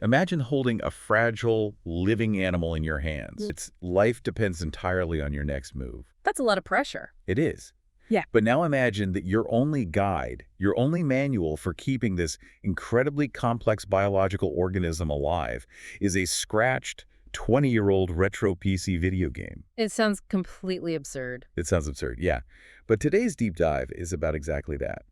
Imagine holding a fragile, living animal in your hands. Mm. Its life depends entirely on your next move. That's a lot of pressure. It is. Yeah. But now imagine that your only guide, your only manual for keeping this incredibly complex biological organism alive is a scratched 20-year-old retro PC video game. It sounds completely absurd. It sounds absurd, yeah. But today's deep dive is about exactly that.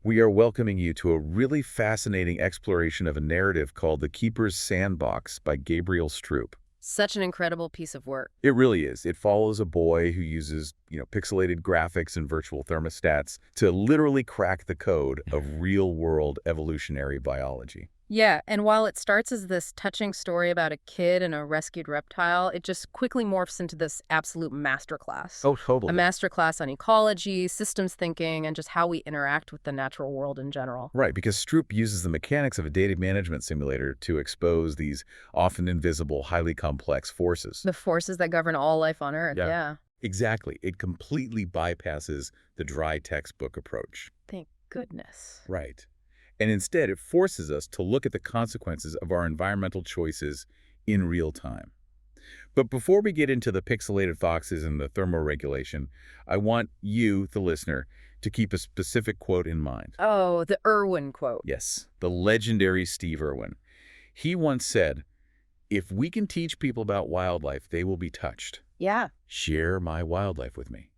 We are welcoming you to a really fascinating exploration of a narrative called The Keeper's Sandbox by Gabriel Stroop. Such an incredible piece of work. It really is. It follows a boy who uses, pixelated graphics and virtual thermostats to literally crack the code of real-world evolutionary biology. Yeah, and while it starts as this touching story about a kid and a rescued reptile, it just quickly morphs into this absolute masterclass. Oh, totally. A masterclass on ecology, systems thinking, and just how we interact with the natural world in general. Right, because Stroop uses the mechanics of a data management simulator to expose these often invisible, highly complex forces. The forces that govern all life on Earth, yeah. Exactly. It completely bypasses the dry textbook approach. Thank goodness. Right. And instead, it forces us to look at the consequences of our environmental choices in real time. But before we get into the pixelated foxes and the thermoregulation, I want you, the listener, to keep a specific quote in mind. Oh, the Irwin quote. Yes, the legendary Steve Irwin. He once said, "If we can teach people about wildlife, they will be touched. Yeah. Share my wildlife with me."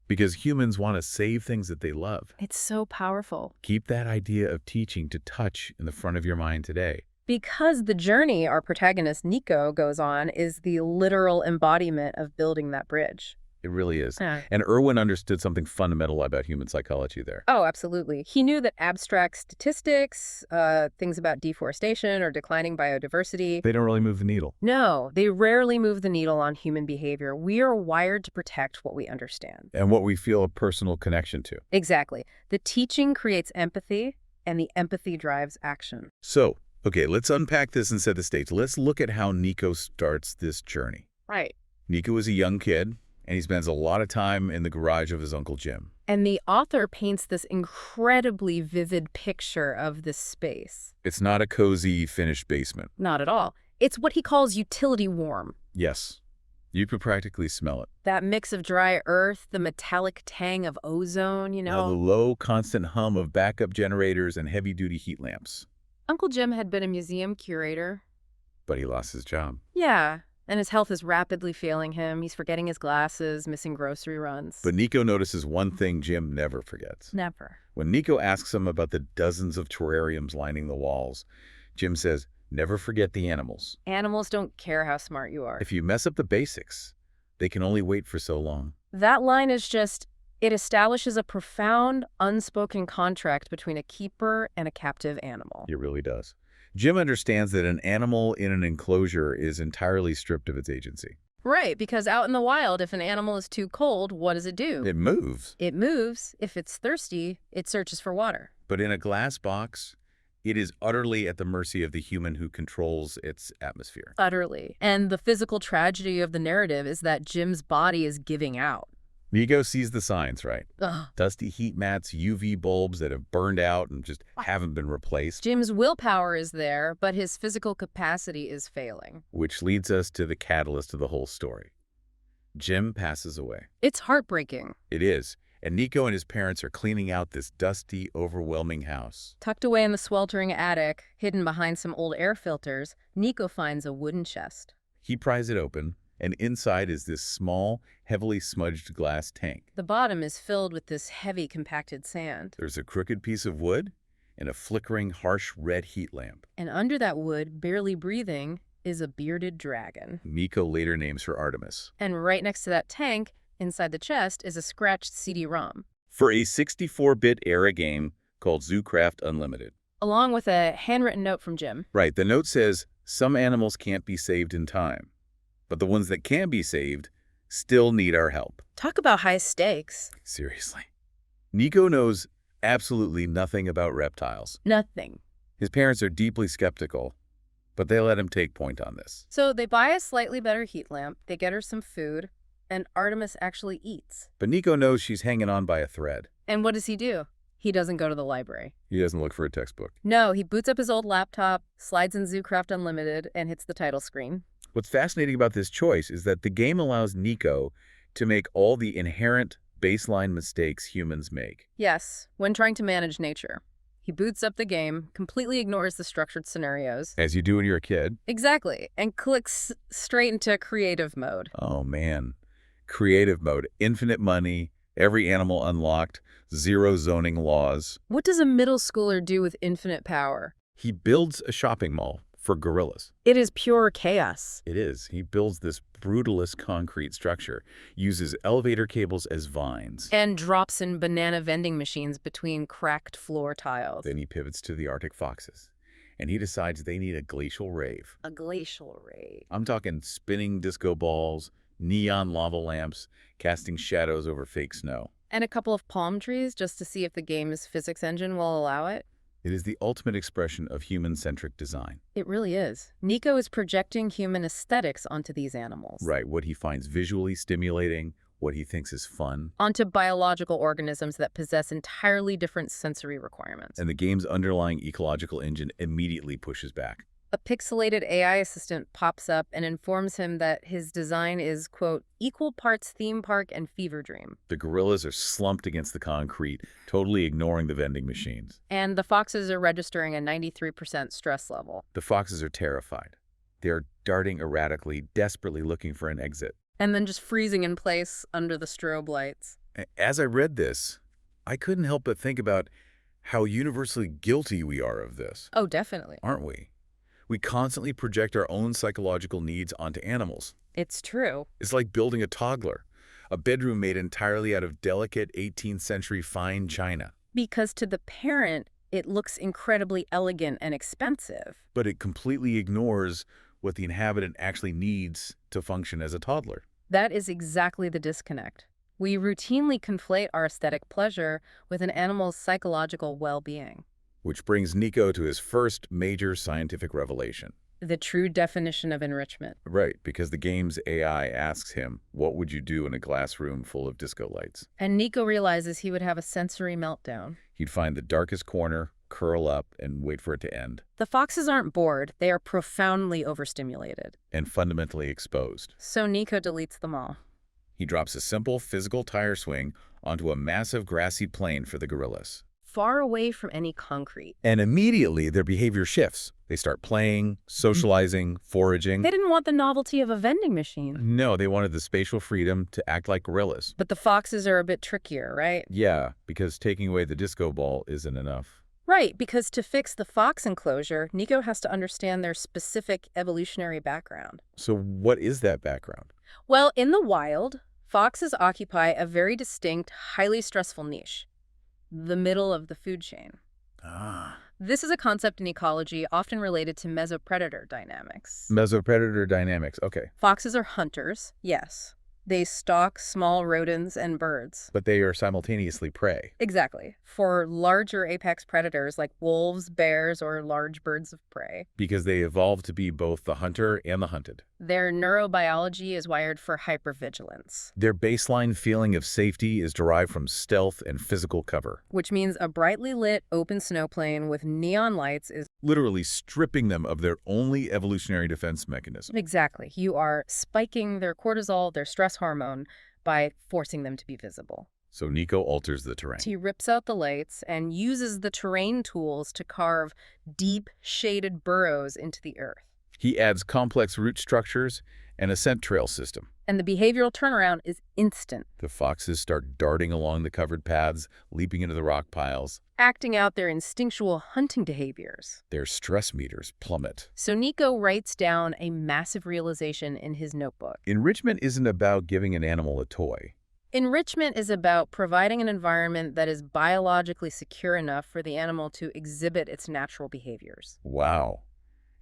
Because humans want to save things that they love. It's so powerful. Keep that idea of teaching to touch in the front of your mind today. Because the journey our protagonist Nico goes on is the literal embodiment of building that bridge. It really is. Yeah. And Irwin understood something fundamental about human psychology there. Oh, absolutely. He knew that abstract statistics, things about deforestation or declining biodiversity, They don't really move the needle. no, they rarely move the needle on human behavior. We are wired to protect what we understand. And what we feel a personal connection to. Exactly. The teaching creates empathy, and the empathy drives action. So, okay, let's unpack this and set the stage. Let's look at how Nico starts this journey. Right. Nico is a young kid, and he spends a lot of time in the garage of his Uncle Jim. And the author paints this incredibly vivid picture of this space. It's not a cozy, finished basement. Not at all. It's what he calls utility warm. Yes, you could practically smell it. That mix of dry earth, the metallic tang of ozone, The low, constant hum of backup generators and heavy-duty heat lamps. Uncle Jim had been a museum curator. But he lost his job. Yeah, and his health is rapidly failing him. He's forgetting his glasses, missing grocery runs. But Nico notices one thing Jim never forgets. Never. When Nico asks him about the dozens of terrariums lining the walls, Jim says, "Never forget the animals. Animals don't care how smart you are. If you mess up the basics, they can only wait for so long." That line is just, it establishes a profound, unspoken contract between a keeper and a captive animal. It really does. Jim understands that an animal in an enclosure is entirely stripped of its agency. Right, because out in the wild, if an animal is too cold, what does it do? It moves. It moves. If it's thirsty, it searches for water. But in a glass box, it is utterly at the mercy of the human who controls its atmosphere. Utterly. And the physical tragedy of the narrative is that Jim's body is giving out. Nico sees the signs, right? Ugh. Dusty heat mats, UV bulbs that have burned out and just haven't been replaced. Jim's willpower is there, but his physical capacity is failing. Which leads us to the catalyst of the whole story. Jim passes away. It's heartbreaking. It is. And Nico and his parents are cleaning out this dusty, overwhelming house. Tucked away in the sweltering attic, hidden behind some old air filters, Nico finds a wooden chest. He pries it open, and inside is this small, heavily smudged glass tank. The bottom is filled with this heavy, compacted sand. There's a crooked piece of wood and a flickering, harsh red heat lamp. And under that wood, barely breathing, is a bearded dragon. Nico later names her Artemis. And right next to that tank, inside the chest, is a scratched CD-ROM. For a 64-bit era game called ZooCraft Unlimited. Along with a handwritten note from Jim. Right, the note says, "Some animals can't be saved in time, but the ones that can be saved still need our help." Talk about high stakes. Seriously. Nico knows absolutely nothing about reptiles. Nothing. His parents are deeply skeptical, but they let him take point on this. So they buy a slightly better heat lamp, they get her some food, and Artemis actually eats. But Nico knows she's hanging on by a thread. And what does he do? He doesn't go to the library. He doesn't look for a textbook. No, he boots up his old laptop, slides in ZooCraft Unlimited, and hits the title screen. What's fascinating about this choice is that the game allows Nico to make all the inherent baseline mistakes humans make. Yes, when trying to manage nature. He boots up the game, completely ignores the structured scenarios. As you do when you're a kid. Exactly, and clicks straight into creative mode. Oh, man. Creative mode. Infinite money, every animal unlocked, zero zoning laws. What does a middle schooler do with infinite power? He builds a shopping mall for gorillas. It is pure chaos. It is. He builds this brutalist concrete structure, uses elevator cables as vines. And drops in banana vending machines between cracked floor tiles. Then he pivots to the Arctic foxes, and he decides they need a glacial rave. A glacial rave. I'm talking spinning disco balls, neon lava lamps, casting shadows over fake snow. And a couple of palm trees just to see if the game's physics engine will allow it. It is the ultimate expression of human-centric design. It really is. Nico is projecting human aesthetics onto these animals. Right, what he finds visually stimulating, what he thinks is fun. Onto biological organisms that possess entirely different sensory requirements. And the game's underlying ecological engine immediately pushes back. A pixelated AI assistant pops up and informs him that his design is, quote, equal parts theme park and fever dream. The gorillas are slumped against the concrete, totally ignoring the vending machines. And the foxes are registering a 93% stress level. The foxes are terrified. They're darting erratically, desperately looking for an exit. And then just freezing in place under the strobe lights. As I read this, I couldn't help but think about how universally guilty we are of this. Oh, definitely. Aren't we? We constantly project our own psychological needs onto animals. It's true. It's like building a toddler, a bedroom made entirely out of delicate 18th century fine china. Because to the parent, it looks incredibly elegant and expensive. But it completely ignores what the inhabitant actually needs to function as a toddler. That is exactly the disconnect. We routinely conflate our aesthetic pleasure with an animal's psychological well-being. Which brings Nico to his first major scientific revelation. The true definition of enrichment. Right, because the game's AI asks him, what would you do in a glass room full of disco lights? And Nico realizes he would have a sensory meltdown. He'd find the darkest corner, curl up, and wait for it to end. The foxes aren't bored. They are profoundly overstimulated. And fundamentally exposed. So Nico deletes them all. He drops a simple physical tire swing onto a massive grassy plain for the gorillas. Far away from any concrete. And immediately their behavior shifts. They start playing, socializing, foraging. They didn't want the novelty of a vending machine. No, they wanted the spatial freedom to act like gorillas. But the foxes are a bit trickier, right? Yeah, because taking away the disco ball isn't enough. Right, because to fix the fox enclosure, Nico has to understand their specific evolutionary background. So what is that background? Well, in the wild, foxes occupy a very distinct, highly stressful niche. The middle of the food chain. Ah. This is a concept in ecology often related to mesopredator dynamics. Mesopredator dynamics, okay. Foxes are hunters, yes. They stalk small rodents and birds. But they are simultaneously prey. Exactly. For larger apex predators like wolves, bears, or large birds of prey. Because they evolved to be both the hunter and the hunted. Their neurobiology is wired for hypervigilance. Their baseline feeling of safety is derived from stealth and physical cover. Which means a brightly lit open snowplain with neon lights is Literally stripping them of their only evolutionary defense mechanism. exactly. You are spiking their cortisol, their stress hormone, by forcing them to be visible. So Nico alters the terrain. He rips out the lights and uses the terrain tools to carve deep, shaded burrows into the earth. He adds complex root structures and a scent trail system. And the behavioral turnaround is instant, The foxes start darting along the covered paths, leaping into the rock piles. acting out their instinctual hunting behaviors. Their stress meters plummet. So Nico writes down a massive realization in his notebook. Enrichment isn't about giving an animal a toy. Enrichment is about providing an environment that is biologically secure enough for the animal to exhibit its natural behaviors. Wow.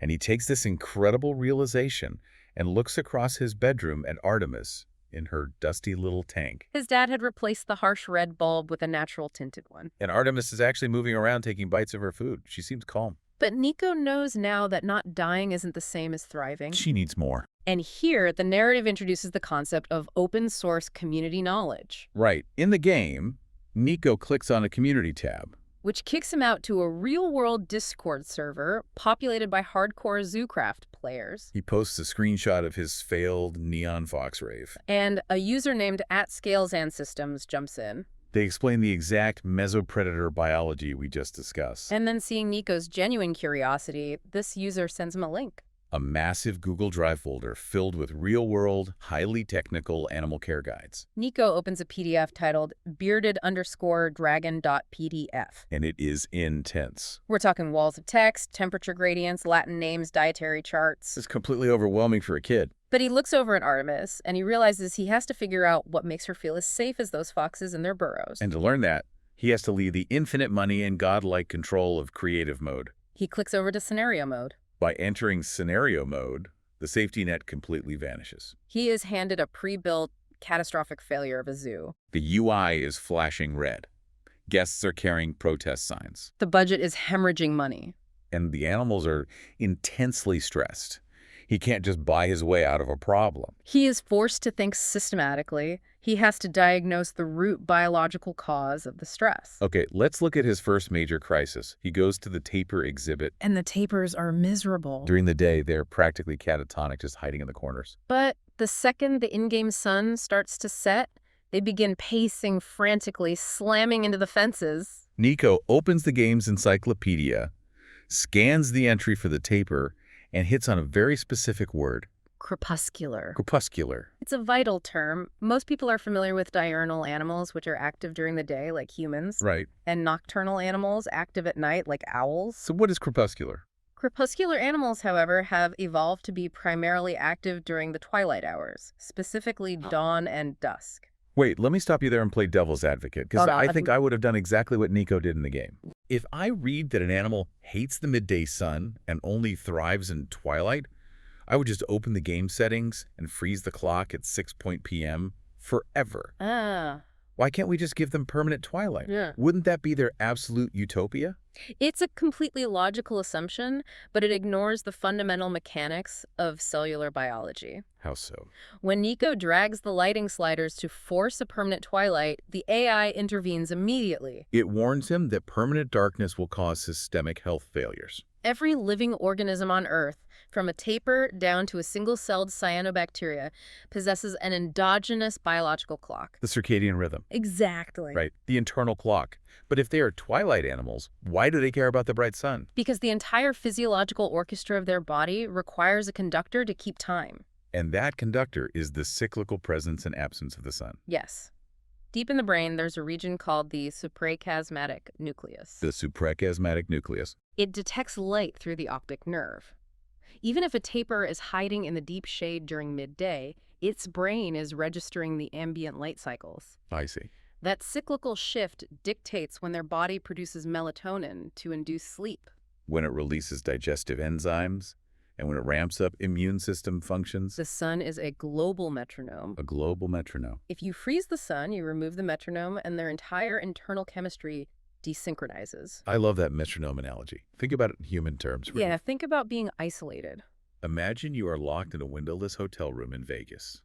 And he takes this incredible realization and looks across his bedroom at Artemis in her dusty little tank. His dad had replaced the harsh red bulb with a natural tinted one. And Artemis is actually moving around taking bites of her food. She seems calm. But Nico knows now that not dying isn't the same as thriving. She needs more. And here, the narrative introduces the concept of open source community knowledge. Right. In the game, Nico clicks on a community tab. which kicks him out to a real-world Discord server populated by hardcore Zoocraft players. He posts a screenshot of his failed neon fox rave. And a user named @ScalesAndSystems jumps in. They explain the exact mesopredator biology we just discussed. And then seeing Nico's genuine curiosity, this user sends him a link. A massive Google Drive folder filled with real-world, highly technical animal care guides. Nico opens a PDF titled bearded_dragon.pdf. And it is intense. We're talking walls of text, temperature gradients, Latin names, dietary charts. It's completely overwhelming for a kid. But he looks over at Artemis, and he realizes he has to figure out what makes her feel as safe as those foxes in their burrows. And to learn that, he has to leave the infinite money and godlike control of creative mode. He clicks over to scenario mode. By entering scenario mode, the safety net completely vanishes. He is handed a pre-built catastrophic failure of a zoo. The UI is flashing red. Guests are carrying protest signs. The budget is hemorrhaging money. And the animals are intensely stressed. He can't just buy his way out of a problem. He is forced to think systematically. He has to diagnose the root biological cause of the stress. Okay, let's look at his first major crisis. He goes to the tapir exhibit. And the tapirs are miserable. During the day, they're practically catatonic, just hiding in the corners. But the second the in-game sun starts to set, they begin pacing frantically, slamming into the fences. Nico opens the game's encyclopedia, scans the entry for the tapir, and hits on a very specific word. Crepuscular. Crepuscular. It's a vital term. Most people are familiar with diurnal animals, which are active during the day, like humans. Right. And nocturnal animals, active at night, like owls. So what is crepuscular? Crepuscular animals, however, have evolved to be primarily active during the twilight hours, specifically dawn and dusk. Wait, let me stop you there and play devil's advocate, because Oh, no, I think I would have done exactly what Nico did in the game. If I read that an animal hates the midday sun and only thrives in twilight, I would just open the game settings and freeze the clock at 6 p.m. forever. Ah. Why can't we just give them permanent twilight? Yeah. Wouldn't that be their absolute utopia? It's a completely logical assumption, but it ignores the fundamental mechanics of cellular biology. How so? When Nico drags the lighting sliders to force a permanent twilight, the AI intervenes immediately. It warns him that permanent darkness will cause systemic health failures. Every living organism on Earth, from a tapir down to a single-celled cyanobacteria, possesses an endogenous biological clock. The circadian rhythm. Exactly. Right, the internal clock. But if they are twilight animals, why do they care about the bright sun? Because the entire physiological orchestra of their body requires a conductor to keep time. And that conductor is the cyclical presence and absence of the sun. Yes. Deep in the brain, there's a region called the suprachiasmatic nucleus. The suprachiasmatic nucleus. It detects light through the optic nerve. Even if a tapir is hiding in the deep shade during midday, its brain is registering the ambient light cycles. I see. That cyclical shift dictates when their body produces melatonin to induce sleep. When it releases digestive enzymes, and when it ramps up immune system functions. The sun is a global metronome. A global metronome. If you freeze the sun, you remove the metronome, and their entire internal chemistry desynchronizes. I love that metronome analogy. Think about it in human terms. Yeah, think about being isolated. Imagine you are locked in a windowless hotel room in Vegas.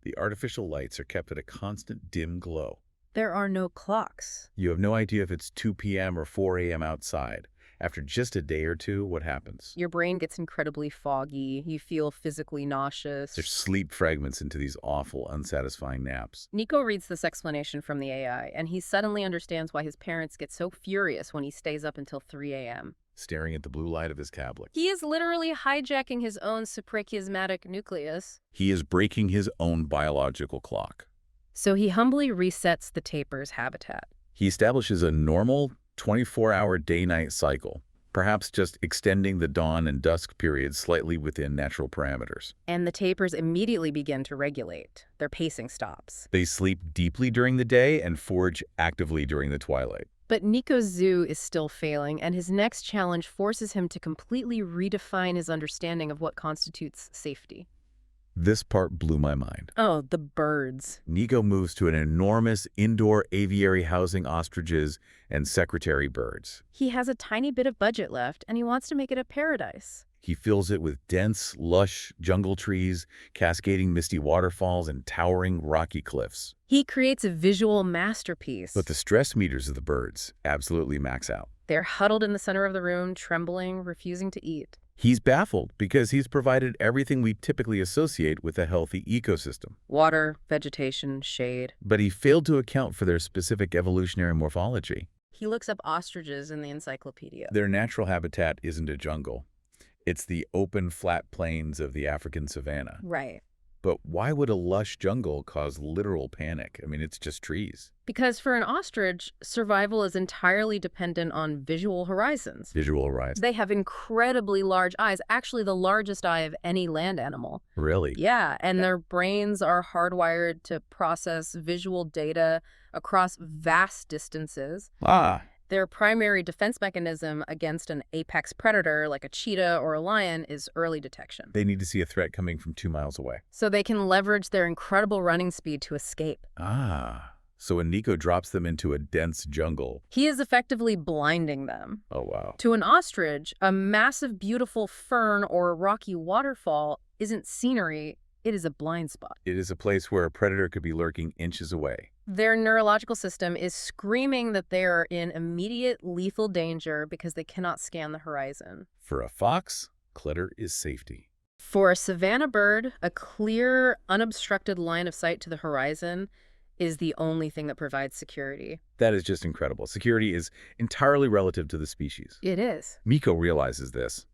The artificial lights are kept at a constant dim glow. There are no clocks. You have no idea if it's 2 p.m. or 4 a.m. outside. After just a day or two, what happens? Your brain gets incredibly foggy. You feel physically nauseous. There's sleep fragments into these awful, unsatisfying naps. Nico reads this explanation from the AI, and he suddenly understands why his parents get so furious when he stays up until 3 a.m. Staring at the blue light of his tablet. He is literally hijacking his own suprachiasmatic nucleus. He is breaking his own biological clock. So he humbly resets the tapir's habitat. He establishes a normal 24-hour day-night cycle, perhaps just extending the dawn and dusk periods slightly within natural parameters. And the tapirs immediately begin to regulate. Their pacing stops. They sleep deeply during the day and forage actively during the twilight. But Nico's zoo is still failing, and his next challenge forces him to completely redefine his understanding of what constitutes safety. This part blew my mind. Oh, the birds. Nico moves to an enormous indoor aviary housing ostriches and secretary birds. He has a tiny bit of budget left, and he wants to make it a paradise. He fills it with dense, lush jungle trees, cascading misty waterfalls, and towering rocky cliffs. He creates a visual masterpiece. But the stress meters of the birds absolutely max out. They're huddled in the center of the room, trembling, refusing to eat. He's baffled because he's provided everything we typically associate with a healthy ecosystem. Water, vegetation, shade. But he failed to account for their specific evolutionary morphology. He looks up ostriches in the encyclopedia. Their natural habitat isn't a jungle. It's the open, flat plains of the African savanna. Right. But why would a lush jungle cause literal panic? I mean, it's just trees. Because for an ostrich, survival is entirely dependent on visual horizons. Visual horizon. They have incredibly large eyes, actually the largest eye of any land animal. Really? Yeah, and their brains are hardwired to process visual data across vast distances. Ah, Their primary defense mechanism against an apex predator like a cheetah or a lion is early detection. they need to see a threat coming from 2 miles away. So they can leverage their incredible running speed to escape. Ah, so when Nico drops them into a dense jungle. He is effectively blinding them. Oh, wow. To an ostrich, a massive, beautiful fern or a rocky waterfall isn't scenery, it is a blind spot. It is a place where a predator could be lurking inches away. Their neurological system is screaming that they are in immediate lethal danger because they cannot scan the horizon. For a fox, clutter is safety. For a savanna bird, a clear, unobstructed line of sight to the horizon is the only thing that provides security. That is just incredible. Security is entirely relative to the species. It is. Nico realizes this,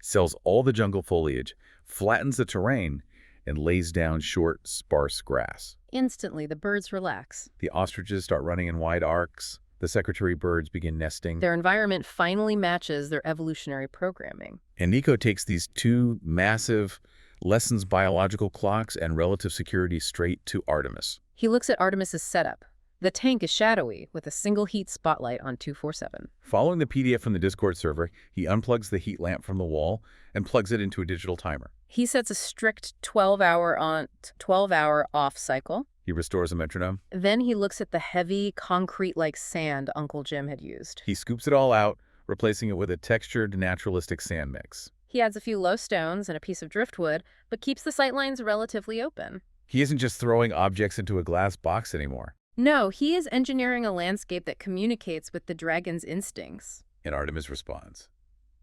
sells all the jungle foliage, flattens the terrain, and lays down short, sparse grass. Instantly, the birds relax. The ostriches start running in wide arcs. The secretary birds begin nesting. Their environment finally matches their evolutionary programming. And Nico takes these two massive lessons biological clocks and relative security straight to Artemis. He looks at Artemis's setup. The tank is shadowy, with a single heat spotlight on 247. Following the PDF from the Discord server, he unplugs the heat lamp from the wall and plugs it into a digital timer. He sets a strict 12-hour on, 12-hour off cycle. He restores a metronome. Then he looks at the heavy, concrete-like sand Uncle Jim had used. He scoops it all out, replacing it with a textured, naturalistic sand mix. He adds a few low stones and a piece of driftwood, but keeps the sightlines relatively open. He isn't just throwing objects into a glass box anymore. No, he is engineering a landscape that communicates with the dragon's instincts. And Artemis responds.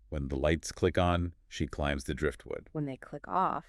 When the lights click on, she climbs the driftwood. When they click off,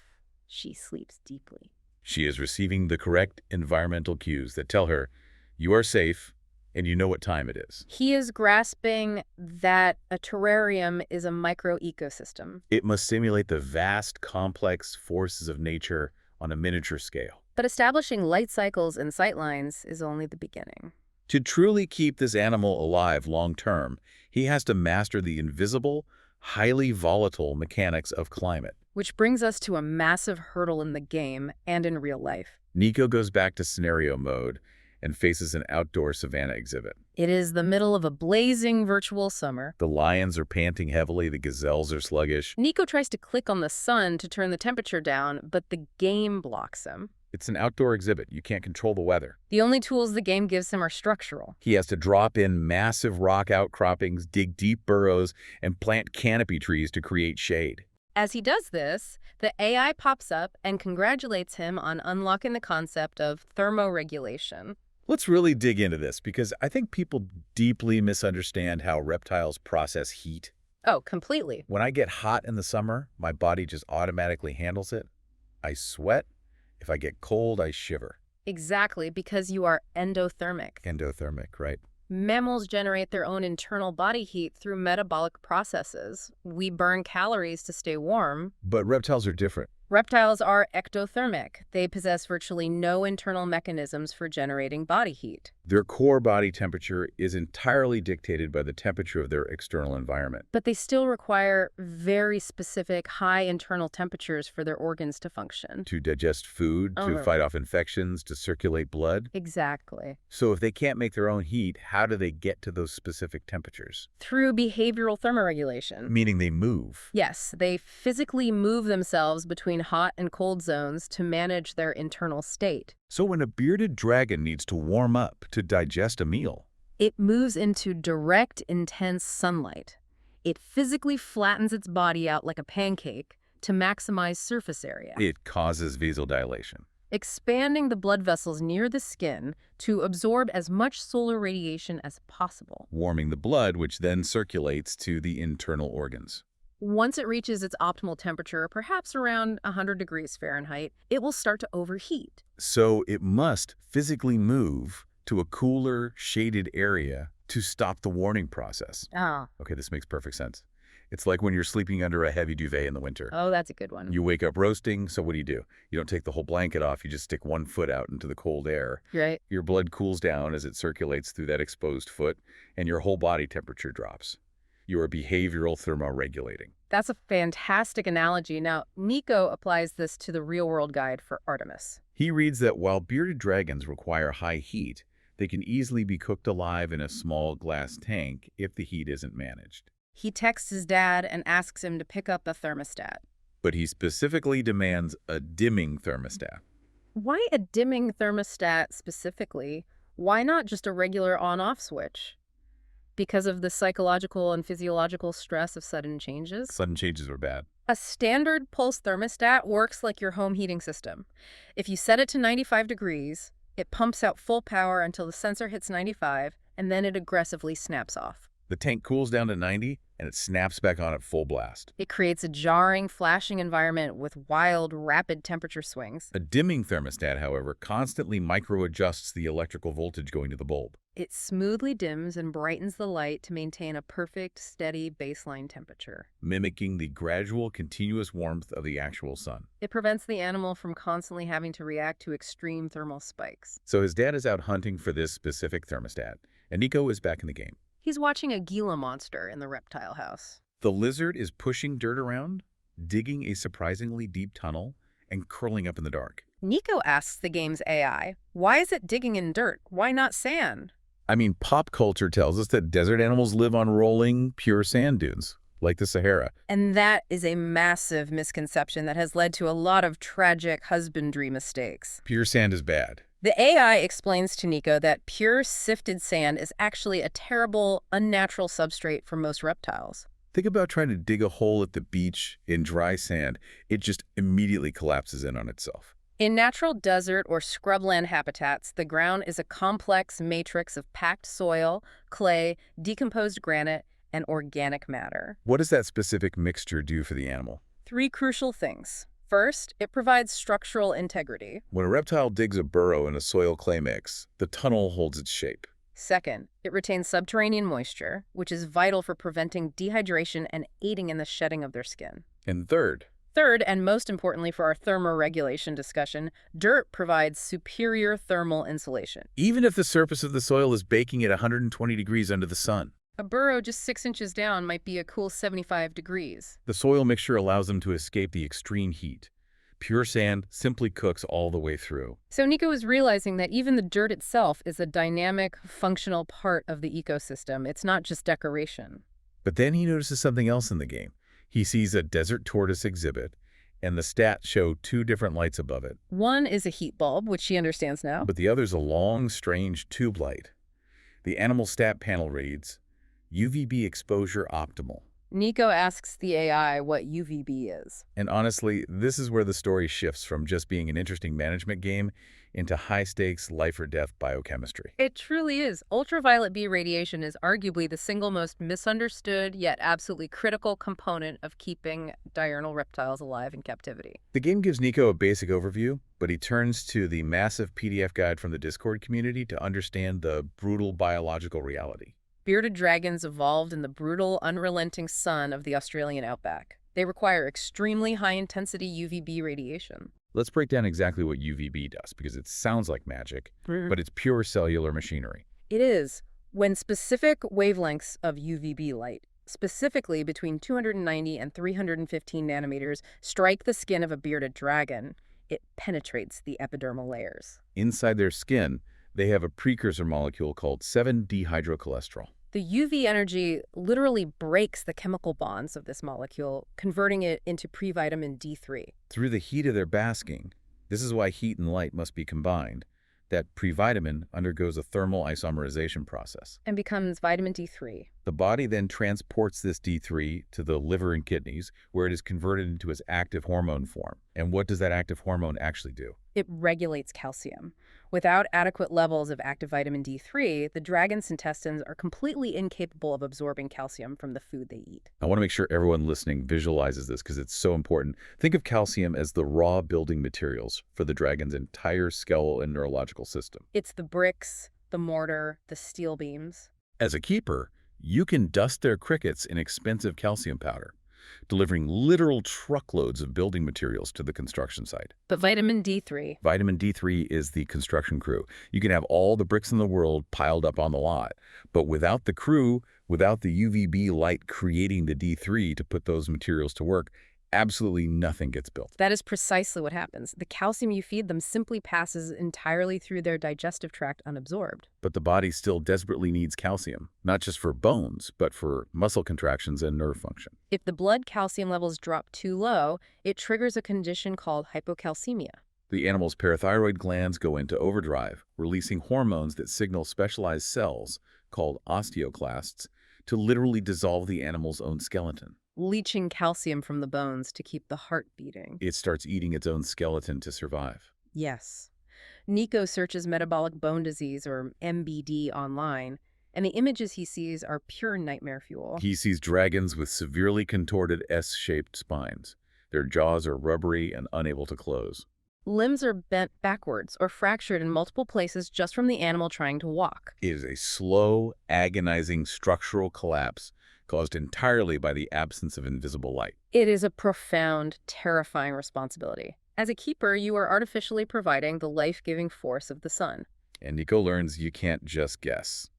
she sleeps deeply. She is receiving the correct environmental cues that tell her, you are safe and you know what time it is. He is grasping that a terrarium is a micro-ecosystem. It must simulate the vast, complex forces of nature on a miniature scale. But establishing light cycles and sightlines is only the beginning. To truly keep this animal alive long-term, he has to master the invisible, highly volatile mechanics of climate. Which brings us to a massive hurdle in the game and in real life. Nico goes back to scenario mode and faces an outdoor savanna exhibit. It is the middle of a blazing virtual summer. The lions are panting heavily, the gazelles are sluggish. Nico tries to click on the sun to turn the temperature down, but the game blocks him. It's an outdoor exhibit. You can't control the weather. The only tools the game gives him are structural. He has to drop in massive rock outcroppings, dig deep burrows, and plant canopy trees to create shade. As he does this, the AI pops up and congratulates him on unlocking the concept of thermoregulation. Let's really dig into this because I think people deeply misunderstand how reptiles process heat. Oh, completely. When I get hot in the summer, my body just automatically handles it. I sweat. If I get cold, I shiver. Exactly, because you are endothermic. Endothermic, right? Mammals generate their own internal body heat through metabolic processes. We burn calories to stay warm. But reptiles are different. Reptiles are ectothermic. They possess virtually no internal mechanisms for generating body heat. Their core body temperature is entirely dictated by the temperature of their external environment. But they still require very specific high internal temperatures for their organs to function. To digest food, to fight off infections, to circulate blood. Exactly. So if they can't make their own heat, how do they get to those specific temperatures? Through behavioral thermoregulation. Meaning they move. Yes, they physically move themselves between hot and cold zones to manage their internal state. So when a bearded dragon needs to warm up to digest a meal, it moves into direct, intense sunlight. It physically flattens its body out like a pancake to maximize surface area, It causes vasodilation. expanding the blood vessels near the skin to absorb as much solar radiation as possible. Warming the blood, which then circulates to the internal organs. Once it reaches its optimal temperature, perhaps around 100 degrees Fahrenheit, it will start to overheat. So it must physically move to a cooler, shaded area to stop the warming process. Ah, Okay, this makes perfect sense. It's like when you're sleeping under a heavy duvet in the winter. oh, that's a good one. You wake up roasting, so what do? You don't take the whole blanket off, you just stick one foot out into the cold air. Right. Your blood cools down as it circulates through that exposed foot, and your whole body temperature drops. You are behavioral thermoregulating. That's a fantastic analogy. Now, Nico applies this to the real-world guide for Artemis. He reads that while bearded dragons require high heat, they can easily be cooked alive in a small glass tank if the heat isn't managed. He texts his dad and asks him to pick up a thermostat. But he specifically demands a dimming thermostat. Why a dimming thermostat specifically? Why not just a regular on-off switch? Because of the psychological and physiological stress of sudden changes? Sudden changes are bad. A standard pulse thermostat works like your home heating system. If you set it to 95 degrees, it pumps out full power until the sensor hits 95, and then it aggressively snaps off. The tank cools down to 90, and it snaps back on at full blast. It creates a jarring, flashing environment with wild, rapid temperature swings. A dimming thermostat, however, constantly micro-adjusts the electrical voltage going to the bulb. It smoothly dims and brightens the light to maintain a perfect, steady baseline temperature. Mimicking the gradual, continuous warmth of the actual sun. It prevents the animal from constantly having to react to extreme thermal spikes. So his dad is out hunting for this specific thermostat, and Nico is back in the game. He's watching a Gila monster in the reptile house. The lizard is pushing dirt around, digging a surprisingly deep tunnel, and curling up in the dark. Nico asks the game's AI, why is it digging in dirt? Why not sand? I mean, pop culture tells us that desert animals live on rolling, pure sand dunes, like the Sahara. And that is a massive misconception that has led to a lot of tragic husbandry mistakes. Pure sand is bad. The AI explains to Nico that pure sifted sand is actually a terrible, unnatural substrate for most reptiles. Think about trying to dig a hole at the beach in dry sand. It just immediately collapses in on itself. In natural desert or scrubland habitats, the ground is a complex matrix of packed soil, clay, decomposed granite, and organic matter. What does that specific mixture do for the animal? 3 crucial things. First, it provides structural integrity. When a reptile digs a burrow in a soil-clay mix, the tunnel holds its shape. Second, it retains subterranean moisture, which is vital for preventing dehydration and aiding in the shedding of their skin. And third, And most importantly for our thermoregulation discussion, dirt provides superior thermal insulation. even if the surface of the soil is baking at 120 degrees under the sun, A burrow just 6 inches down might be a cool 75 degrees. the soil mixture allows them to escape the extreme heat. Pure sand simply cooks all the way through. So Nico is realizing that even the dirt itself is a dynamic, functional part of the ecosystem. It's not just decoration. But then he notices something else in the game. He sees a desert tortoise exhibit, and the stats show 2 different lights above it. One is a heat bulb, which he understands now. But the other's a long, strange tube light. The animal stat panel reads, UVB exposure optimal. Nico asks the AI what UVB is. And honestly, this is where the story shifts from just being an interesting management game into high-stakes, life-or-death biochemistry. It truly is. Ultraviolet B radiation is arguably the single most misunderstood yet absolutely critical component of keeping diurnal reptiles alive in captivity. The game gives Nico a basic overview, but he turns to the massive PDF guide from the Discord community to understand the brutal biological reality. Bearded dragons evolved in the brutal, unrelenting sun of the Australian outback. They require extremely high-intensity UVB radiation. Let's break down exactly what UVB does, because it sounds like magic, but it's pure cellular machinery. It is. When specific wavelengths of UVB light, specifically between 290 and 315 nanometers, strike the skin of a bearded dragon, it penetrates the epidermal layers. Inside their skin, they have a precursor molecule called 7-dehydrocholesterol. The UV energy literally breaks the chemical bonds of this molecule, converting it into previtamin D3. Through the heat of their basking, this is why heat and light must be combined, that previtamin undergoes a thermal isomerization process. And becomes vitamin D3. The body then transports this D3 to the liver and kidneys, where it is converted into its active hormone form. And what does that active hormone actually do? It regulates calcium. Without adequate levels of active vitamin D3, the dragon's intestines are completely incapable of absorbing calcium from the food they eat. I want to make sure everyone listening visualizes this because it's so important. Think of calcium as the raw building materials for the dragon's entire skeletal and neurological system. It's the bricks, the mortar, the steel beams. As a keeper, you can dust their crickets in expensive calcium powder, delivering literal truckloads of building materials to the construction site. But vitamin D3, Vitamin D3 is the construction crew. You can have all the bricks in the world piled up on the lot, but without the crew, without the UVB light creating the D3 to put those materials to work, absolutely nothing gets built. that is precisely what happens. The calcium you feed them simply passes entirely through their digestive tract unabsorbed. But the body still desperately needs calcium, not just for bones, but for muscle contractions and nerve function. If the blood calcium levels drop too low, it triggers a condition called hypocalcemia. The animal's parathyroid glands go into overdrive, releasing hormones that signal specialized cells, called osteoclasts, to literally dissolve the animal's own skeleton. Leaching calcium from the bones to keep the heart beating. It starts eating its own skeleton to survive. Yes. Nico searches metabolic bone disease, or MBD, online, and the images he sees are pure nightmare fuel. He sees dragons with severely contorted S-shaped spines. Their jaws are rubbery and unable to close. Limbs are bent backwards or fractured in multiple places just from the animal trying to walk. It is a slow, agonizing structural collapse caused entirely by the absence of invisible light. It is a profound, terrifying responsibility. As a keeper, you are artificially providing the life-giving force of the sun. And Nico learns you can't just guess.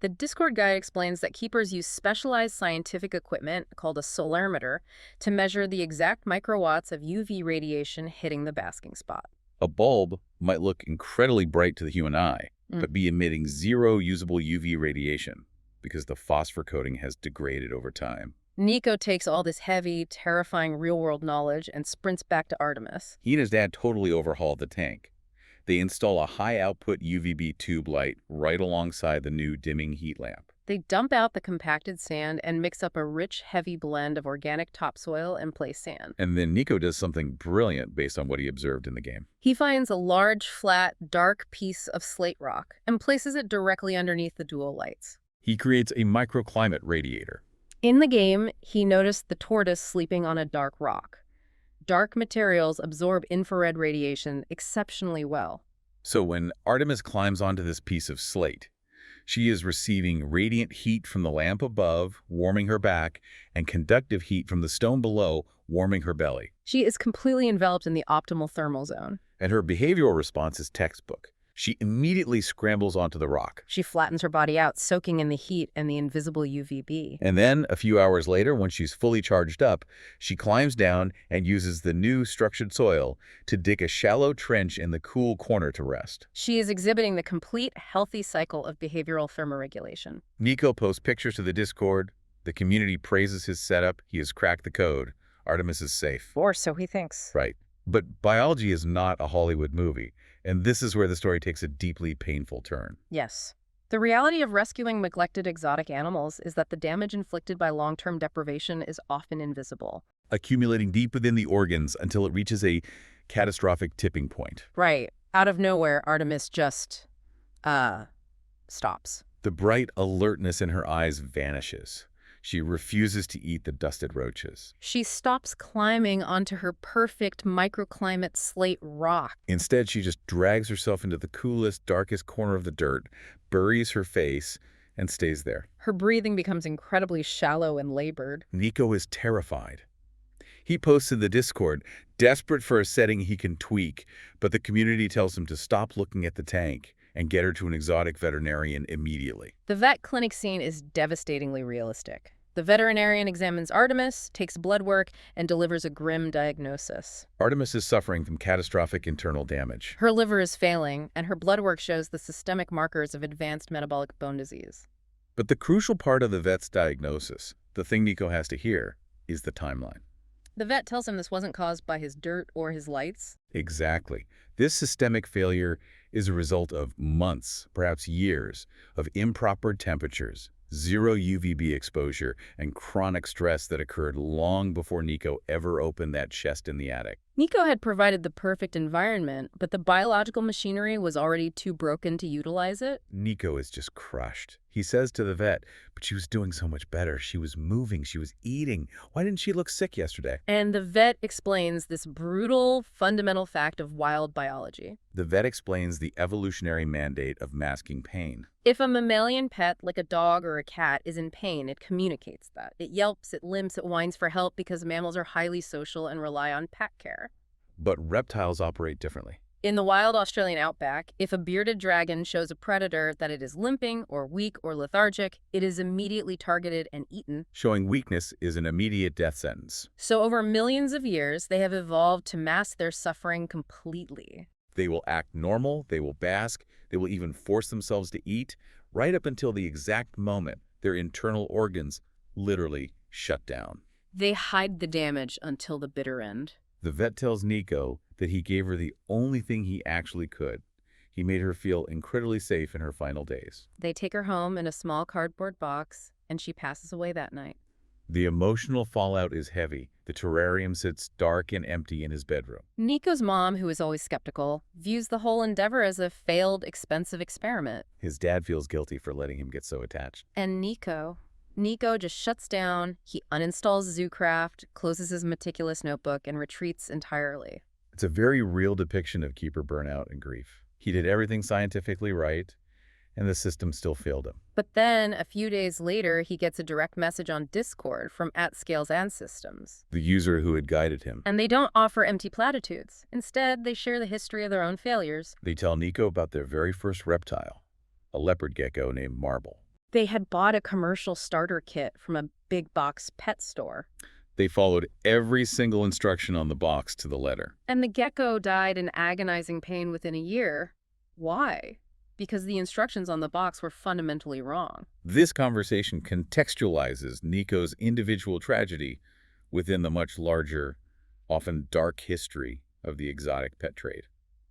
The Discord guide explains that keepers use specialized scientific equipment called a solarimeter to measure the exact microwatts of UV radiation hitting the basking spot. A bulb might look incredibly bright to the human eye, but be emitting zero usable UV radiation because the phosphor coating has degraded over time. Nico takes all this heavy, terrifying real-world knowledge and sprints back to Artemis. He and his dad totally overhauled the tank. They install a high-output UVB tube light right alongside the new dimming heat lamp. They dump out the compacted sand and mix up a rich, heavy blend of organic topsoil and place sand. And then Nico does something brilliant based on what he observed in the game. He finds a large, flat, dark piece of slate rock and places it directly underneath the dual lights. He creates a microclimate radiator. In the game, he noticed the tortoise sleeping on a dark rock. Dark materials absorb infrared radiation exceptionally well. So when Artemis climbs onto this piece of slate, she is receiving radiant heat from the lamp above, warming her back, and conductive heat from the stone below, warming her belly. She is completely enveloped in the optimal thermal zone. And her behavioral response is textbook. She immediately scrambles onto the rock. She flattens her body out, soaking in the heat and the invisible UVB. And then, a few hours later, when she's fully charged up, she climbs down and uses the new structured soil to dig a shallow trench in the cool corner to rest. She is exhibiting the complete, healthy cycle of behavioral thermoregulation. Nico posts pictures to the Discord. The community praises his setup. He has cracked the code. Artemis is safe. Or so he thinks. Right. But biology is not a Hollywood movie. And this is where the story takes a deeply painful turn. Yes. The reality of rescuing neglected exotic animals is that the damage inflicted by long-term deprivation is often invisible. Accumulating deep within the organs until it reaches a catastrophic tipping point. Right. Out of nowhere, Artemis just, stops. The bright alertness in her eyes vanishes. She refuses to eat the dusted roaches. She stops climbing onto her perfect microclimate slate rock. Instead, she just drags herself into the coolest, darkest corner of the dirt, buries her face, and stays there. Her breathing becomes incredibly shallow and labored. Nico is terrified. He posts in the Discord, desperate for a setting he can tweak, but the community tells him to stop looking at the tank and get her to an exotic veterinarian immediately. The vet clinic scene is devastatingly realistic. The veterinarian examines Artemis, takes blood work, and delivers a grim diagnosis. Artemis is suffering from catastrophic internal damage. Her liver is failing, and her blood work shows the systemic markers of advanced metabolic bone disease. But the crucial part of the vet's diagnosis, the thing Nico has to hear, is the timeline. The vet tells him this wasn't caused by his dirt or his lights. Exactly. This systemic failure is a result of months, perhaps years, of improper temperatures, Zero UVB exposure and chronic stress that occurred long before Nico ever opened that chest in the attic. Nico had provided the perfect environment, but the biological machinery was already too broken to utilize it. Nico is just crushed. He says to the vet, but she was doing so much better. She was moving. She was eating. Why didn't she look sick yesterday? And the vet explains this brutal, fundamental fact of wild biology. The vet explains the evolutionary mandate of masking pain. If a mammalian pet, like a dog or a cat, is in pain, it communicates that. It yelps, it limps, it whines for help because mammals are highly social and rely on pack care. But reptiles operate differently. In the wild Australian outback, if a bearded dragon shows a predator that it is limping or weak or lethargic, it is immediately targeted and eaten. Showing weakness is an immediate death sentence. So over millions of years, they have evolved to mask their suffering completely. They will act normal, they will bask, they will even force themselves to eat, right up until the exact moment their internal organs literally shut down. They hide the damage until the bitter end. The vet tells Nico that he gave her the only thing he actually could. He made her feel incredibly safe in her final days. They take her home in a small cardboard box, and she passes away that night. The emotional fallout is heavy. The terrarium sits dark and empty in his bedroom. Nico's mom, who is always skeptical, views the whole endeavor as a failed, expensive experiment. His dad feels guilty for letting him get so attached. And Nico just shuts down, he uninstalls ZooCraft, closes his meticulous notebook, and retreats entirely. It's a very real depiction of keeper burnout and grief. He did everything scientifically right, and the system still failed him. But then, a few days later, he gets a direct message on Discord from @Scales and Systems. The user who had guided him. And they don't offer empty platitudes. Instead, they share the history of their own failures. They tell Nico about their very first reptile, a leopard gecko named Marble. They had bought a commercial starter kit from a big box pet store. They followed every single instruction on the box to the letter. And the gecko died in agonizing pain within a year. Why? Because the instructions on the box were fundamentally wrong. This conversation contextualizes Nico's individual tragedy within the much larger, often dark history of the exotic pet trade.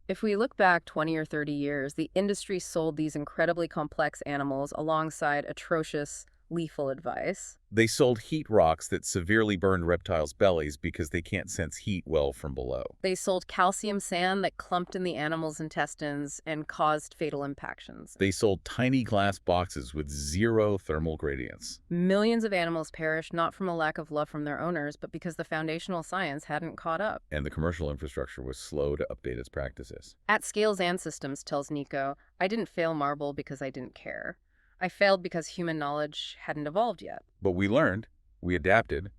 If we look back 20 or 30 years, the industry sold these incredibly complex animals alongside atrocious, lethal advice. They sold heat rocks that severely burned reptiles' bellies because they can't sense heat well from below. They sold calcium sand that clumped in the animal's intestines and caused fatal impactions. They sold tiny glass boxes with zero thermal gradients. Millions of animals perished not from a lack of love from their owners, but because the foundational science hadn't caught up. And the commercial infrastructure was slow to update its practices. @Scales and Systems tells Nico, I didn't fail Marble because I didn't care. I failed because human knowledge hadn't evolved yet. But we learned, we adapted,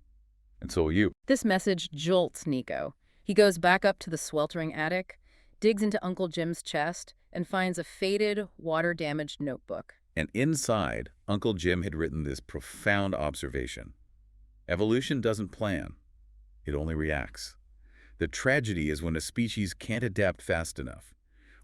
and so will you. This message jolts Nico. He goes back up to the sweltering attic, digs into Uncle Jim's chest, and finds a faded, water-damaged notebook. And inside, Uncle Jim had written this profound observation. Evolution doesn't plan. It only reacts. The tragedy is when a species can't adapt fast enough,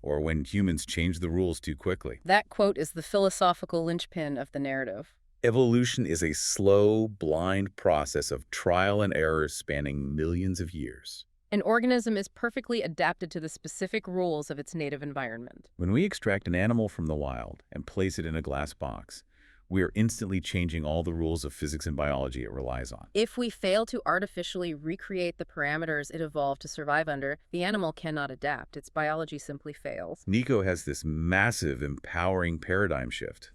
or when humans change the rules too quickly. That quote is the philosophical linchpin of the narrative. Evolution is a slow, blind process of trial and error spanning millions of years. An organism is perfectly adapted to the specific rules of its native environment. When we extract an animal from the wild and place it in a glass box, we are instantly changing all the rules of physics and biology it relies on. If we fail to artificially recreate the parameters it evolved to survive under, the animal cannot adapt. Its biology simply fails. Nico has this massive, empowering paradigm shift.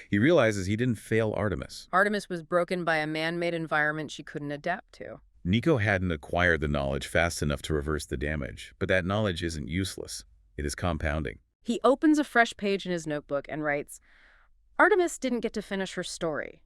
He realizes he didn't fail Artemis. Artemis was broken by a man-made environment she couldn't adapt to. Nico hadn't acquired the knowledge fast enough to reverse the damage, but that knowledge isn't useless. It is compounding. He opens a fresh page in his notebook and writes, Artemis didn't get to finish her story,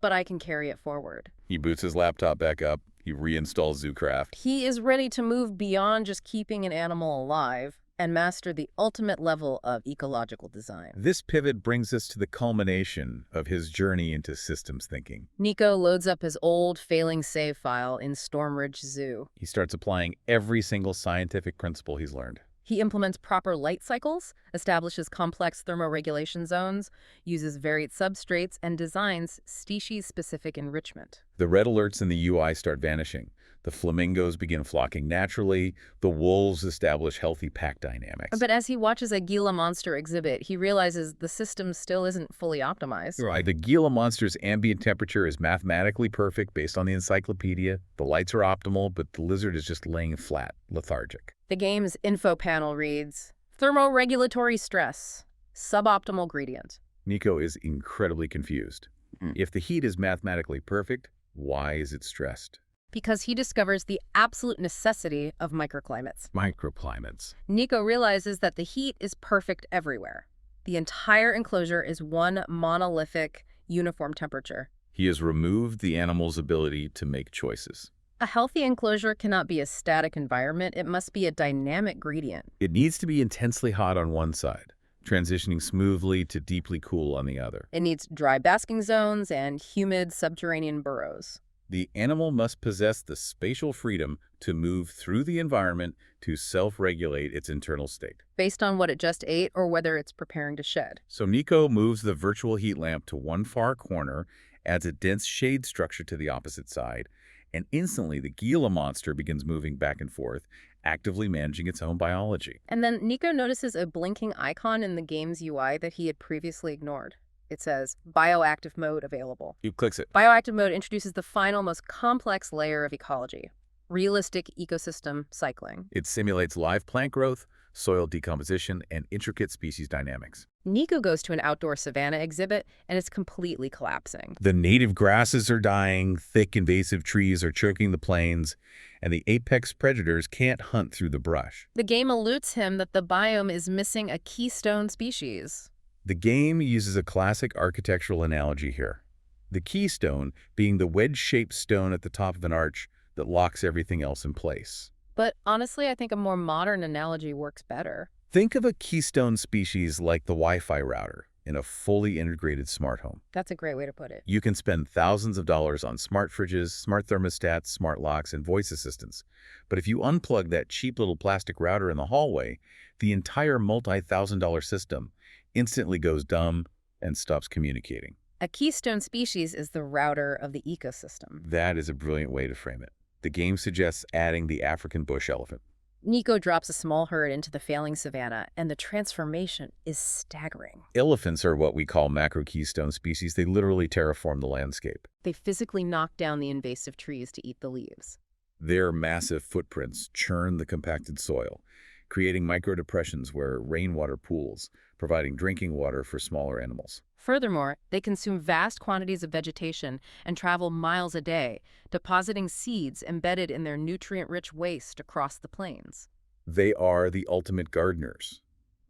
but I can carry it forward. He boots his laptop back up. He reinstalls ZooCraft. He is ready to move beyond just keeping an animal alive and master the ultimate level of ecological design. This pivot brings us to the culmination of his journey into systems thinking. Nico loads up his old, failing save file in Stormridge Zoo. He starts applying every single scientific principle he's learned. He implements proper light cycles, establishes complex thermoregulation zones, uses varied substrates, and designs species-specific enrichment. The red alerts in the UI start vanishing. The flamingos begin flocking naturally. The wolves establish healthy pack dynamics. But as he watches a Gila monster exhibit, he realizes the system still isn't fully optimized. Right. The Gila monster's ambient temperature is mathematically perfect based on the encyclopedia. The lights are optimal, but the lizard is just laying flat, lethargic. The game's info panel reads, thermoregulatory stress, suboptimal gradient. Nico is incredibly confused. If the heat is mathematically perfect, why is it stressed? Because he discovers the absolute necessity of microclimates. Microclimates. Nico realizes that the heat is perfect everywhere. The entire enclosure is one monolithic, uniform temperature. He has removed the animal's ability to make choices. A healthy enclosure cannot be a static environment. It must be a dynamic gradient. It needs to be intensely hot on one side, transitioning smoothly to deeply cool on the other. It needs dry basking zones and humid subterranean burrows. The animal must possess the spatial freedom to move through the environment to self-regulate its internal state. Based on what it just ate or whether it's preparing to shed. So Nico moves the virtual heat lamp to one far corner, adds a dense shade structure to the opposite side, and instantly the Gila monster begins moving back and forth, actively managing its own biology. And then Nico notices a blinking icon in the game's UI that he had previously ignored. It says, Bioactive Mode available. He clicks it. Bioactive Mode introduces the final, most complex layer of ecology, realistic ecosystem cycling. It simulates live plant growth, soil decomposition, and intricate species dynamics. Nico goes to an outdoor savanna exhibit, and it's completely collapsing. The native grasses are dying, thick invasive trees are choking the plains, and the apex predators can't hunt through the brush. The game alludes him that the biome is missing a keystone species. The game uses a classic architectural analogy here. The keystone being the wedge-shaped stone at the top of an arch that locks everything else in place. But honestly, I think a more modern analogy works better. Think of a keystone species like the Wi-Fi router in a fully integrated smart home. That's a great way to put it. You can spend thousands of dollars on smart fridges, smart thermostats, smart locks, and voice assistants. But if you unplug that cheap little plastic router in the hallway, the entire multi-thousand-dollar system instantly goes dumb and stops communicating. A keystone species is the router of the ecosystem. That is a brilliant way to frame it. The game suggests adding the African bush elephant. Nico drops a small herd into the failing savanna, and the transformation is staggering. Elephants are what we call macro-keystone species. They literally terraform the landscape. They physically knock down the invasive trees to eat the leaves. Their massive footprints churn the compacted soil, creating microdepressions where rainwater pools, providing drinking water for smaller animals. Furthermore, they consume vast quantities of vegetation and travel miles a day, depositing seeds embedded in their nutrient-rich waste across the plains. They are the ultimate gardeners.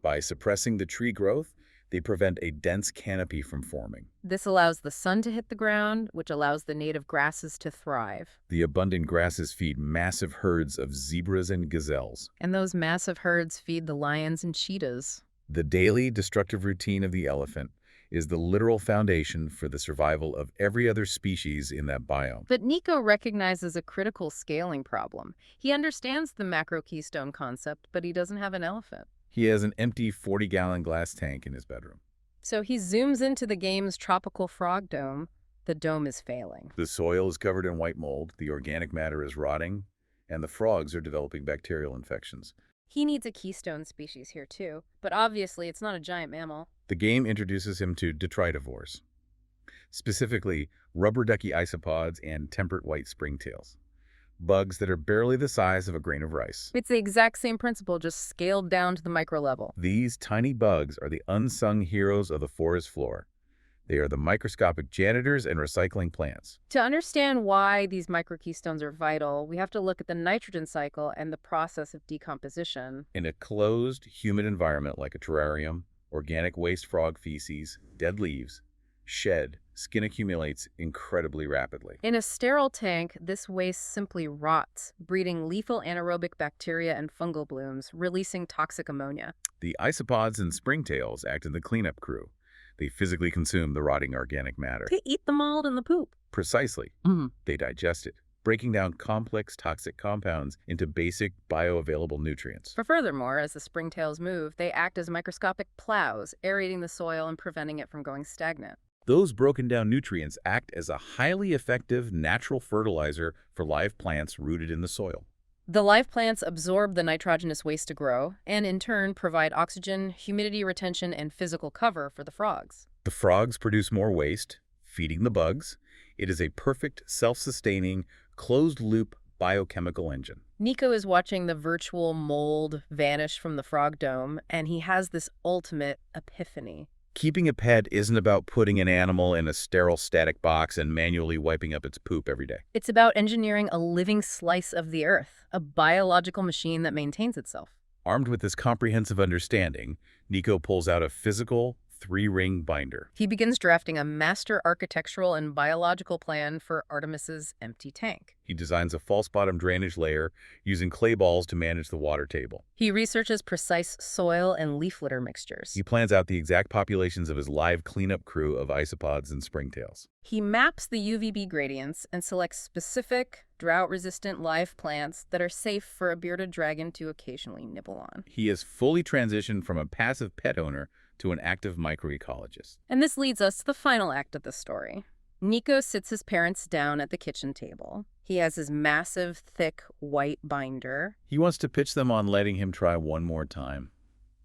By suppressing the tree growth, they prevent a dense canopy from forming. This allows the sun to hit the ground, which allows the native grasses to thrive. The abundant grasses feed massive herds of zebras and gazelles. And those massive herds feed the lions and cheetahs. The daily destructive routine of the elephant is the literal foundation for the survival of every other species in that biome. But Nico recognizes a critical scaling problem. He understands the macro-keystone concept, but he doesn't have an elephant. He has an empty 40-gallon glass tank in his bedroom. So he zooms into the game's tropical frog dome. The dome is failing. The soil is covered in white mold, the organic matter is rotting, and the frogs are developing bacterial infections. He needs a keystone species here too, but obviously it's not a giant mammal. The game introduces him to detritivores, specifically rubber ducky isopods and temperate white springtails, bugs that are barely the size of a grain of rice. It's the exact same principle, just scaled down to the micro level. These tiny bugs are the unsung heroes of the forest floor. They are the microscopic janitors and recycling plants. To understand why these microkeystones are vital, we have to look at the nitrogen cycle and the process of decomposition. In a closed, humid environment like a terrarium, organic waste frog feces, dead leaves, shed, skin accumulates incredibly rapidly. In a sterile tank, this waste simply rots, breeding lethal anaerobic bacteria and fungal blooms, releasing toxic ammonia. The isopods and springtails act as the cleanup crew. They physically consume the rotting organic matter. They eat the mold and the poop. Precisely. They digest it, breaking down complex toxic compounds into basic bioavailable nutrients. Furthermore, as the springtails move, they act as microscopic plows, aerating the soil and preventing it from going stagnant. Those broken down nutrients act as a highly effective natural fertilizer for live plants rooted in the soil. The live plants absorb the nitrogenous waste to grow, and in turn provide oxygen, humidity retention, and physical cover for the frogs. The frogs produce more waste, feeding the bugs. It is a perfect, self-sustaining, closed-loop biochemical engine. Nico is watching the virtual mold vanish from the frog dome, and he has this ultimate epiphany. Keeping a pet isn't about putting an animal in a sterile static box and manually wiping up its poop every day. It's about engineering a living slice of the earth, a biological machine that maintains itself. Armed with this comprehensive understanding, Nico pulls out a physical, three-ring binder. He begins drafting a master architectural and biological plan for Artemis's empty tank. He designs a false bottom drainage layer using clay balls to manage the water table. He researches precise soil and leaf litter mixtures. He plans out the exact populations of his live cleanup crew of isopods and springtails. He maps the UVB gradients and selects specific, drought-resistant live plants that are safe for a bearded dragon to occasionally nibble on. He has fully transitioned from a passive pet owner to an active microecologist. And this leads us to the final act of the story. Nico sits his parents down at the kitchen table. He has his massive, thick, white binder. He wants to pitch them on letting him try one more time.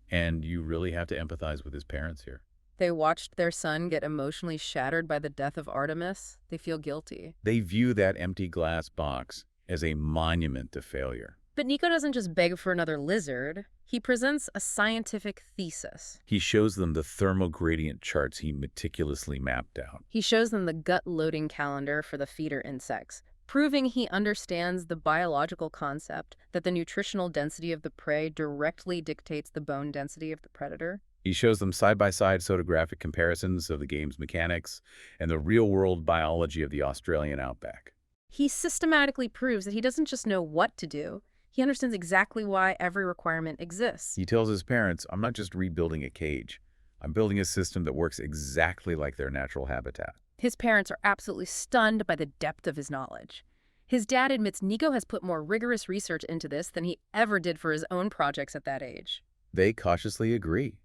And you really have to empathize with his parents here. They watched their son get emotionally shattered by the death of Artemis. They feel guilty. They view that empty glass box as a monument to failure. But Nico doesn't just beg for another lizard. He presents a scientific thesis. He shows them the thermogradient charts he meticulously mapped out. He shows them the gut loading calendar for the feeder insects, proving he understands the biological concept that the nutritional density of the prey directly dictates the bone density of the predator. He shows them side-by-side photographic comparisons of the game's mechanics and the real-world biology of the Australian outback. He systematically proves that he doesn't just know what to do, he understands exactly why every requirement exists. He tells his parents, I'm not just rebuilding a cage. I'm building a system that works exactly like their natural habitat. His parents are absolutely stunned by the depth of his knowledge. His dad admits Nico has put more rigorous research into this than he ever did for his own projects at that age. They cautiously agree.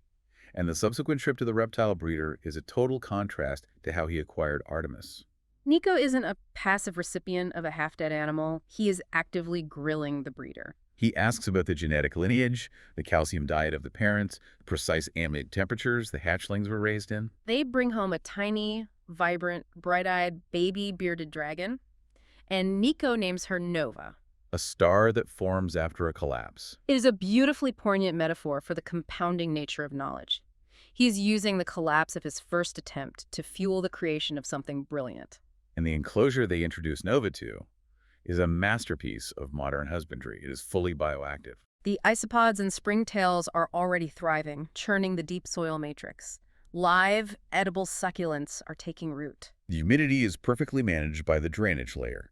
And the subsequent trip to the reptile breeder is a total contrast to how he acquired Artemis. Nico isn't a passive recipient of a half-dead animal. He is actively grilling the breeder. He asks about the genetic lineage, the calcium diet of the parents, the precise ambient temperatures the hatchlings were raised in. They bring home a tiny, vibrant, bright-eyed baby bearded dragon, and Nico names her Nova. A star that forms after a collapse. It is a beautifully poignant metaphor for the compounding nature of knowledge. He is using the collapse of his first attempt to fuel the creation of something brilliant. And the enclosure they introduce Nova to is a masterpiece of modern husbandry. It is fully bioactive. The isopods and springtails are already thriving, churning the deep soil matrix. Live, edible succulents are taking root. The humidity is perfectly managed by the drainage layer.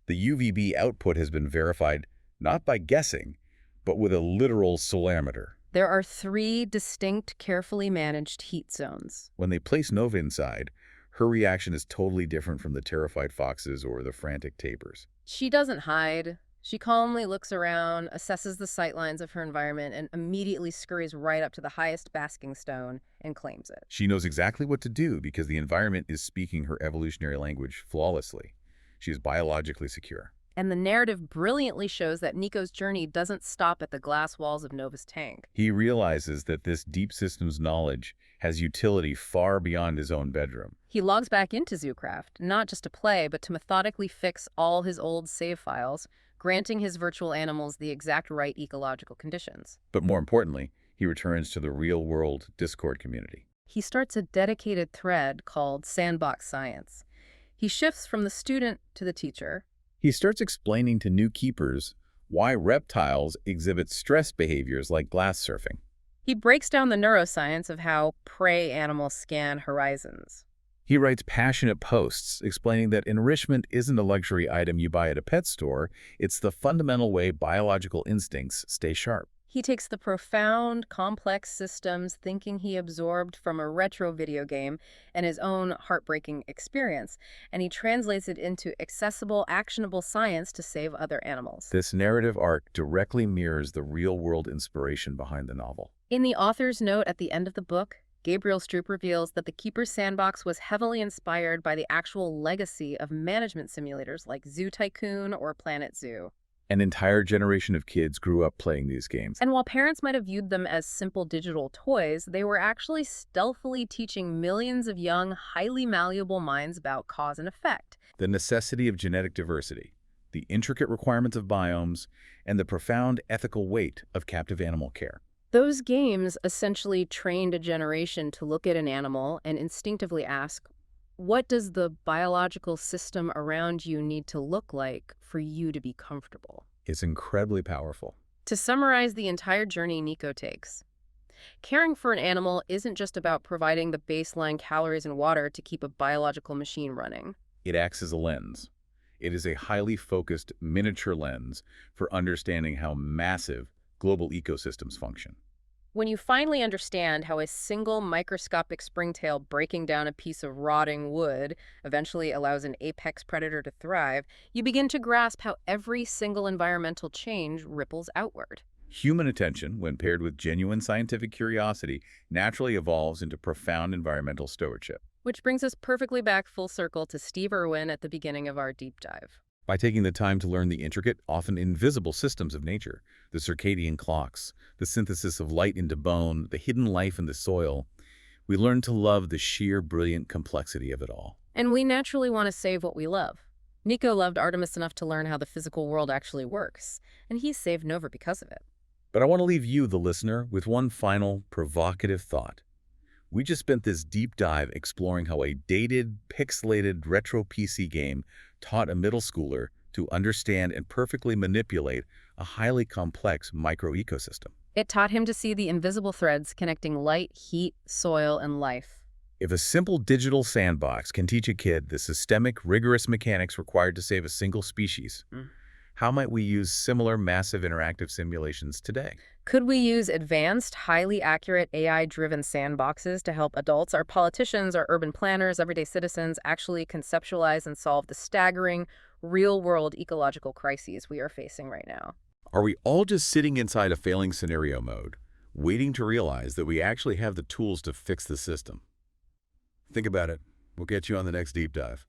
The UVB output has been verified not by guessing, but with a literal solarometer. There are 3 distinct, carefully managed heat zones. When they place Nova inside, her reaction is totally different from the terrified foxes or the frantic tapirs. She doesn't hide. She calmly looks around, assesses the sightlines of her environment, and immediately scurries right up to the highest basking stone and claims it. She knows exactly what to do because the environment is speaking her evolutionary language flawlessly. She is biologically secure. And the narrative brilliantly shows that Nico's journey doesn't stop at the glass walls of Nova's tank. He realizes that this deep systems knowledge has utility far beyond his own bedroom. He logs back into ZooCraft, not just to play, but to methodically fix all his old save files, granting his virtual animals the exact right ecological conditions. But more importantly, he returns to the real-world Discord community. He starts a dedicated thread called Sandbox Science. He shifts from the student to the teacher. He starts explaining to new keepers why reptiles exhibit stress behaviors like glass surfing. He breaks down the neuroscience of how prey animals scan horizons. He writes passionate posts explaining that enrichment isn't a luxury item you buy at a pet store, it's the fundamental way biological instincts stay sharp. He takes the profound, complex systems thinking he absorbed from a retro video game and his own heartbreaking experience, and he translates it into accessible, actionable science to save other animals. This narrative arc directly mirrors the real-world inspiration behind the novel. In the author's note at the end of the book, Gabriel Stroop reveals that the Keeper's Sandbox was heavily inspired by the actual legacy of management simulators like Zoo Tycoon or Planet Zoo. An entire generation of kids grew up playing these games. And while parents might have viewed them as simple digital toys, they were actually stealthily teaching millions of young, highly malleable minds about cause and effect. The necessity of genetic diversity, the intricate requirements of biomes, and the profound ethical weight of captive animal care. Those games essentially trained a generation to look at an animal and instinctively ask, what does the biological system around you need to look like for you to be comfortable? It's incredibly powerful. To summarize the entire journey Nico takes, caring for an animal isn't just about providing the baseline calories and water to keep a biological machine running. It acts as a lens. It is a highly focused miniature lens for understanding how massive global ecosystems function. When you finally understand how a single microscopic springtail breaking down a piece of rotting wood eventually allows an apex predator to thrive, you begin to grasp how every single environmental change ripples outward. Human attention, when paired with genuine scientific curiosity, naturally evolves into profound environmental stewardship. Which brings us perfectly back full circle to Steve Irwin at the beginning of our deep dive. By taking the time to learn the intricate, often invisible systems of nature, the circadian clocks, the synthesis of light into bone, the hidden life in the soil, we learn to love the sheer brilliant complexity of it all. And we naturally want to save what we love. Nico loved Artemis enough to learn how the physical world actually works, and he saved Nova because of it. But I want to leave you, the listener, with one final provocative thought. We just spent this deep dive exploring how a dated, pixelated retro PC game taught a middle schooler to understand and perfectly manipulate a highly complex micro-ecosystem. It taught him to see the invisible threads connecting light, heat, soil, and life. If a simple digital sandbox can teach a kid the systemic, rigorous mechanics required to save a single species, how might we use similar massive interactive simulations today? Could we use advanced, highly accurate AI-driven sandboxes to help adults, our politicians, our urban planners, everyday citizens actually conceptualize and solve the staggering, real-world ecological crises we are facing right now? Are we all just sitting inside a failing scenario mode, waiting to realize that we actually have the tools to fix the system? Think about it. We'll get you on the next deep dive.